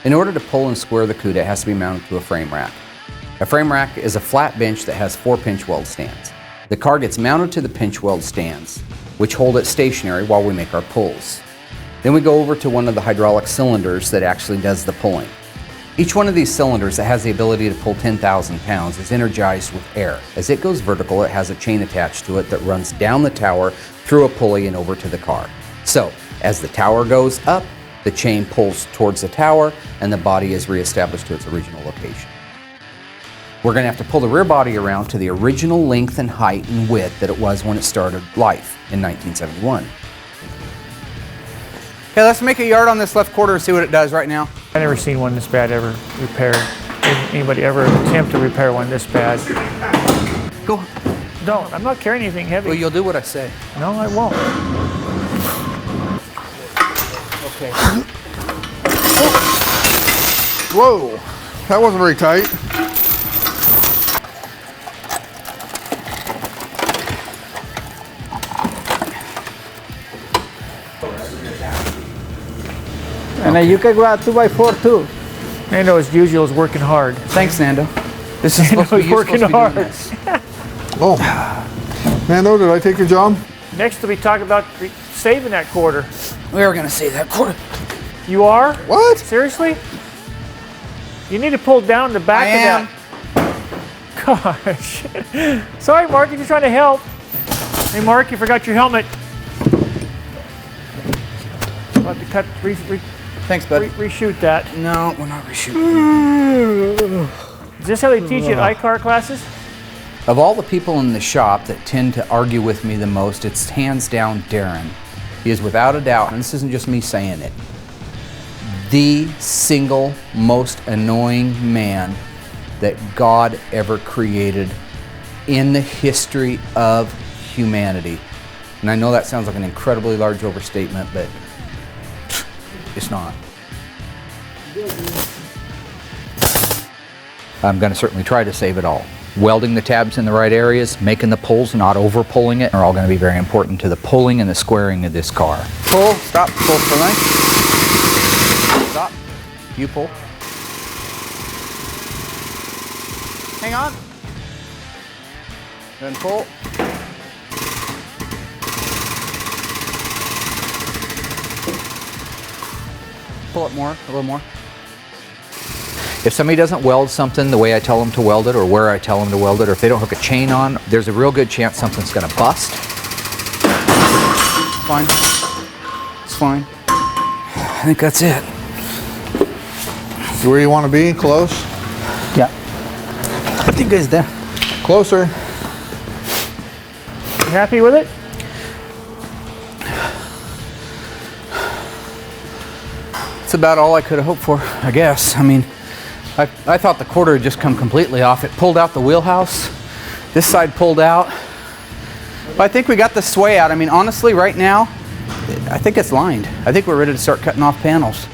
In order to pull and square the Cuda, it has to be mounted to a frame rack. A frame rack is a flat bench that has 4 pinch weld stands. The car gets mounted to the pinch weld stands, which hold it stationary while we make our pulls. Then we go over to one of the hydraulic cylinders that actually does the pulling. Each one of these cylinders that has the ability to pull 10,000 pounds is energized with air. As it goes vertical, it has a chain attached to it that runs down the tower through a pulley and over to the car. So, as the tower goes up, the chain pulls towards the tower and the body is reestablished to its original location. We're going to have to pull the rear body around to the original length and height and width that it was when it started life in 1971. Okay, let's make a yard on this left quarter and see what it does right now. I've never seen one this bad ever repaired. Anybody ever attempt to repair one this bad? Go. Don't. I'm not carrying anything heavy. Well, you'll do what I say. No, I won't. Okay. Whoa, that wasn't very tight. And you can go out 2x4 too. Nando, as usual, is working hard. Thanks, Nando. This is supposed to be, Nando's working hard. Oh, Nando, did I take your job? Next, we talk about saving that quarter. We are going to save that quarter. You are? What? Seriously? You need to pull down the back of that. Gosh. Sorry, Mark, I'm just trying to help. Hey, Mark, you forgot your helmet. We'll have to cut, Thanks, bud. reshoot that. No, we're not reshooting. Is this how they teach you at iCar classes? Of all the people in the shop that tend to argue with me the most, it's hands down Darren. He is without a doubt, and this isn't just me saying it, the single most annoying man that God ever created in the history of humanity. And I know that sounds like an incredibly large overstatement, but it's not. I'm going to certainly try to save it all. Welding the tabs in the right areas, making the pulls, not over pulling it, are all going to be very important to the pulling and the squaring of this car. Pull, stop, pull for length. Stop, you pull. Hang on. Then pull. Pull up more, a little more. If somebody doesn't weld something the way I tell them to weld it or where I tell them to weld it, or if they don't hook a chain on, there's a real good chance something's going to bust. Fine. It's fine. I think that's it. Where you want to be? Close? Yeah. I think it's there. Closer. You happy with it? It's about all I could have hoped for, I guess. I mean, I thought the quarter had just come completely off. It pulled out the wheelhouse. This side pulled out. But I think we got the sway out. I mean, honestly, right now, I think it's lined. I think we're ready to start cutting off panels.